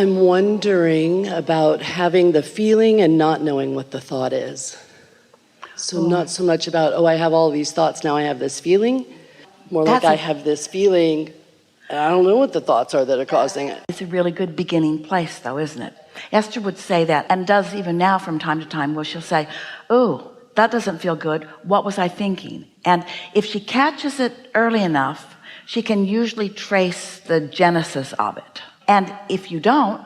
I'm wondering about having the feeling and not knowing what the thought is. So not so much about, I have all these thoughts, now I have this feeling. More like I have this feeling, and I don't know what the thoughts are that are causing it. It's a really good beginning place, though, isn't it? Esther would say that, and does even now from time to time, where she'll say, oh, that doesn't feel good. What was I thinking? And if she catches it early enough, she can usually trace the genesis of it. And if you don't,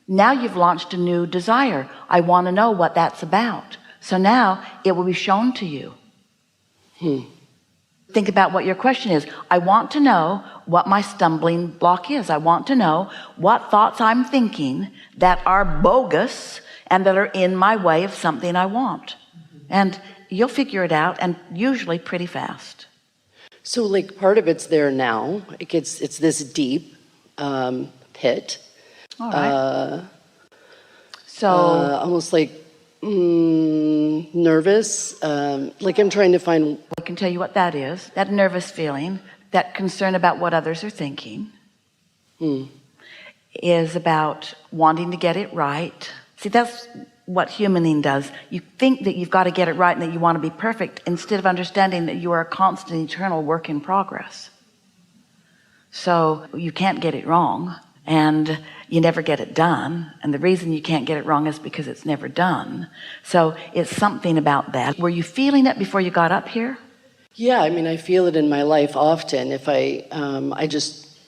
now you've launched a new desire. I want to know what that's about. So now it will be shown to you. Think about what your question is. I want to know what my stumbling block is. I want to know what thoughts I'm thinking that are bogus and that are in my way of something I want. And you'll figure it out, and usually pretty fast. So like part of it's there now. It's this deep pit. All right. Almost like nervous, like I'm trying to find. I can tell you what that is. That nervous feeling, that concern about what others are thinking, is about wanting to get it right. See, that's what humaning does. You think that you've got to get it right and that you want to be perfect, instead of understanding that you are a constant, eternal work in progress. So you can't get it wrong, and you never get it done. And the reason you can't get it wrong is because it's never done. So it's something about that. Were you feeling it before you got up here? Yeah, I mean, I feel it in my life often. If I just,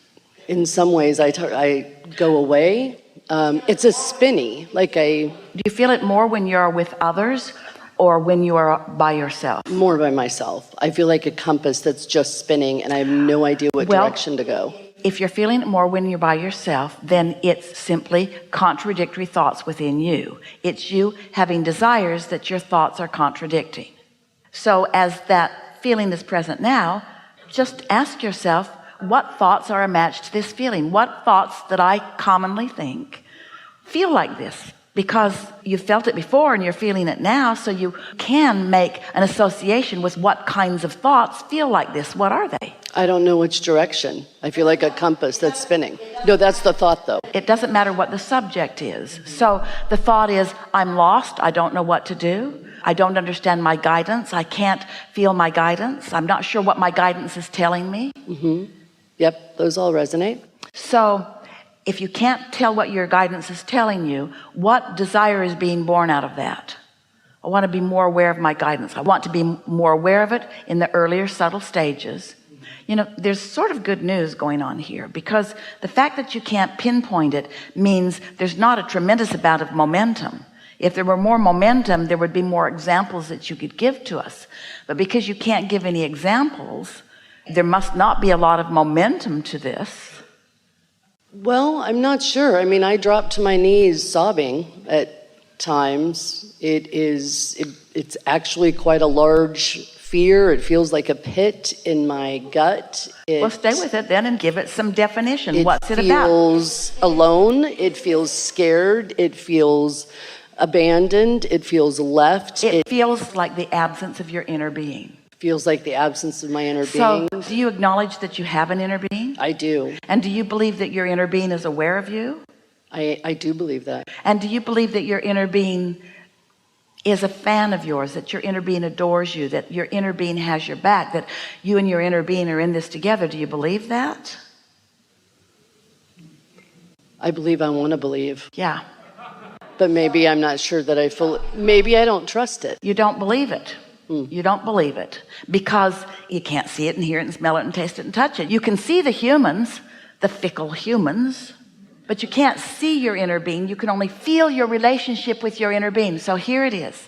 in some ways, I go away. It's a spinny, Do you feel it more when you're with others or when you are by yourself? More by myself. I feel like a compass that's just spinning and I have no idea what direction to go. If you're feeling it more when you're by yourself, then it's simply contradictory thoughts within you. It's you having desires that your thoughts are contradicting. So as that feeling is present now, just ask yourself, what thoughts are a match to this feeling? What thoughts that I commonly think feel like this? Because you felt it before and you're feeling it now, so you can make an association with what kinds of thoughts feel like this. What are they? I don't know which direction. I feel like a compass that's spinning. No, that's the thought though. It doesn't matter what the subject is. So the thought is, I'm lost. I don't know what to do. I don't understand my guidance. I can't feel my guidance. I'm not sure what my guidance is telling me. Yep, those all resonate. So if you can't tell what your guidance is telling you, what desire is being born out of that? I want to be more aware of my guidance. I want to be more aware of it in the earlier subtle stages. You know, there's sort of good news going on here, because the fact that you can't pinpoint it means there's not a tremendous amount of momentum. If there were more momentum, there would be more examples that you could give to us. But because you can't give any examples, there must not be a lot of momentum to this. Well, I'm not sure. I mean, I drop to my knees sobbing at times. It's actually quite a large fear. It feels like a pit in my gut. Well, stay with it then and give it some definition. What's it about? It feels alone. It feels scared. It feels abandoned. It feels left. It feels like the absence of your inner being. Feels like the absence of my inner being. So, do you acknowledge that you have an inner being? I do. And do you believe that your inner being is aware of you? I do believe that. And do you believe that your inner being is a fan of yours, that your inner being adores you, that your inner being has your back, that you and your inner being are in this together? Do you believe that? I believe I want to believe. Yeah. But maybe I'm not sure that maybe I don't trust it. You don't believe it. You don't believe it because you can't see it and hear it and smell it and taste it and touch it. You can see the humans, the fickle humans, but you can't see your inner being. You can only feel your relationship with your inner being. So here it is.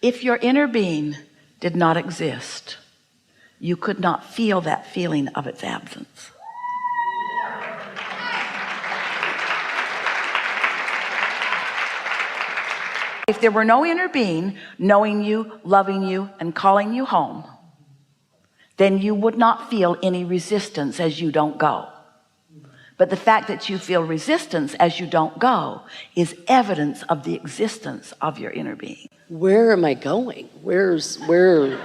If your inner being did not exist, you could not feel that feeling of its absence. If there were no inner being knowing you, loving you, and calling you home, then you would not feel any resistance as you don't go. But the fact that you feel resistance as you don't go is evidence of the existence of your inner being. Where am I going? Where's going?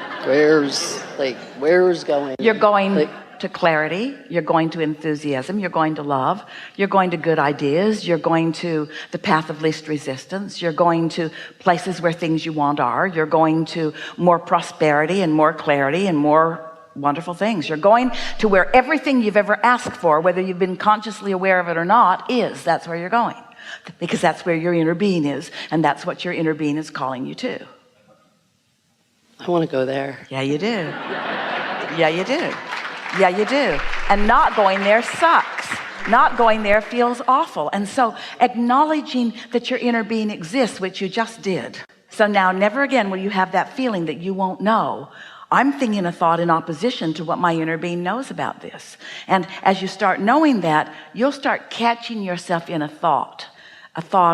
You're going to clarity, you're going to enthusiasm, you're going to love, you're going to good ideas, you're going to the path of least resistance, you're going to places where things you want are, you're going to more prosperity and more clarity and more wonderful things. You're going to where everything you've ever asked for, whether you've been consciously aware of it or not, is. That's where you're going, because that's where your inner being is, and that's what your inner being is calling you to. I want to go there. Yeah, you do. Yeah, you do. Yeah, you do. And not going there sucks. Not going there feels awful. And so acknowledging that your inner being exists, which you just did. So now never again will you have that feeling that you won't know. I'm thinking a thought in opposition to what my inner being knows about this. And as you start knowing that, you'll start catching yourself in a thought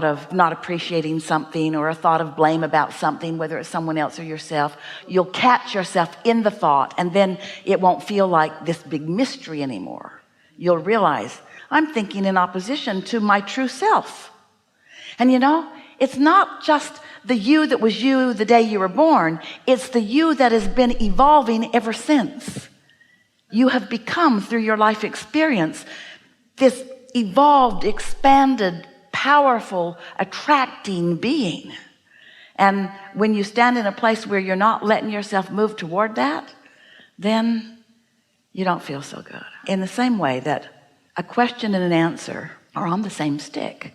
of not appreciating something, or a thought of blame about something, whether it's someone else or yourself. You'll catch yourself in the thought, and then it won't feel like this big mystery anymore. You'll realize, I'm thinking in opposition to my true self. And you know, it's not just the you that was you the day you were born. It's the you that has been evolving ever since. You have become, through your life experience, this evolved, expanded, powerful, attracting being. And when you stand in a place where you're not letting yourself move toward that, then you don't feel so good. In the same way that a question and an answer are on the same stick,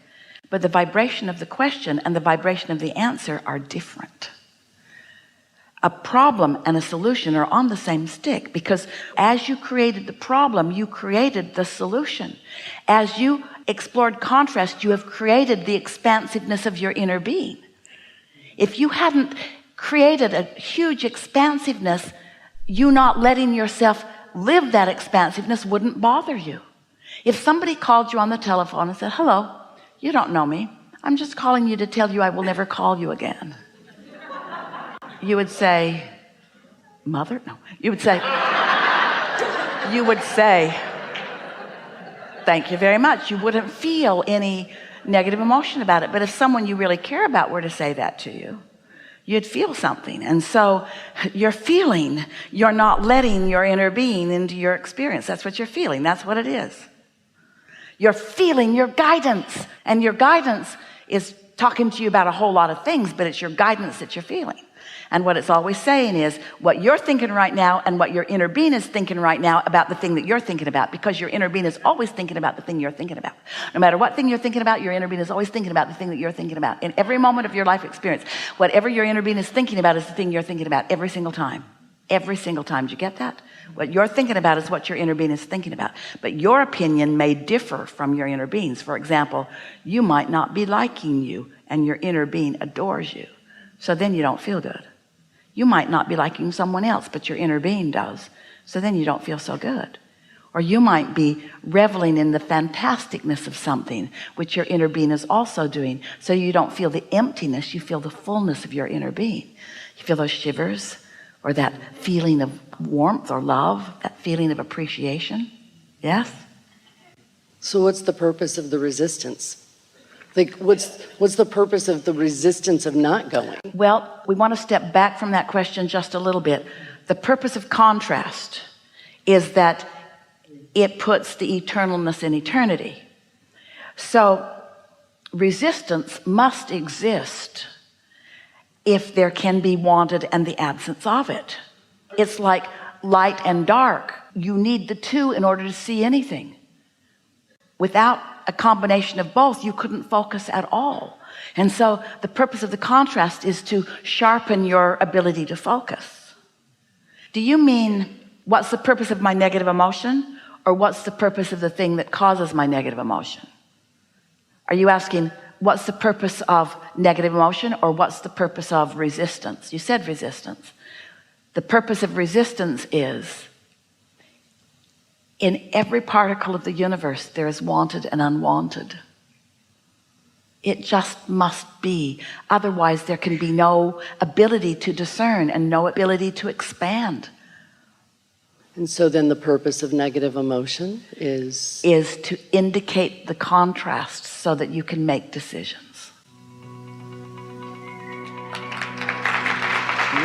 but the vibration of the question and the vibration of the answer are different. A problem and a solution are on the same stick, because as you created the problem, you created the solution. As you explored contrast, you have created the expansiveness of your inner being. If you hadn't created a huge expansiveness, you not letting yourself live that expansiveness wouldn't bother you. If somebody called you on the telephone and said, hello, you don't know me, I'm just calling you to tell you I will never call you again, you would say, mother? No, you would say, thank you very much. You wouldn't feel any negative emotion about it. But if someone you really care about were to say that to you, you'd feel something. And so you're feeling, you're not letting your inner being into your experience. That's what you're feeling. That's what it is. You're feeling your guidance, and your guidance is talking to you about a whole lot of things, but it's your guidance that you're feeling. And what it's always saying is what you're thinking right now and what your inner being is thinking right now about the thing that you're thinking about, because your inner being is always thinking about the thing you're thinking about. No matter what thing you're thinking about, your inner being is always thinking about the thing that you're thinking about. In every moment of your life experience, whatever your inner being is thinking about is the thing you're thinking about every single time. Every single time. Do you get that? What you're thinking about is what your inner being is thinking about. But your opinion may differ from your inner being's. For example, you might not be liking you, and your inner being adores you. So then you don't feel good. You might not be liking someone else, but your inner being does. So then you don't feel so good. Or you might be reveling in the fantasticness of something, which your inner being is also doing. So you don't feel the emptiness, you feel the fullness of your inner being. You feel those shivers, or that feeling of warmth or love, that feeling of appreciation. Yes? So what's the purpose of the resistance? Like, what's the purpose of the resistance of not going? Well, we want to step back from that question just a little bit. The purpose of contrast is that it puts the eternalness in eternity. So resistance must exist if there can be wanted and the absence of it. It's like light and dark. You need the two in order to see anything. Without a combination of both, you couldn't focus at all. And so the purpose of the contrast is to sharpen your ability to focus. Do you mean, what's the purpose of my negative emotion, or what's the purpose of the thing that causes my negative emotion? Are you asking, what's the purpose of negative emotion, or what's the purpose of resistance? You said resistance. The purpose of resistance is, in every particle of the universe, there is wanted and unwanted. It just must be. Otherwise, there can be no ability to discern and no ability to expand. And so then the purpose of negative emotion is to indicate the contrast so that you can make decisions.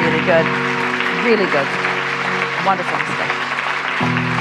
Really good. Really good. Wonderful stuff.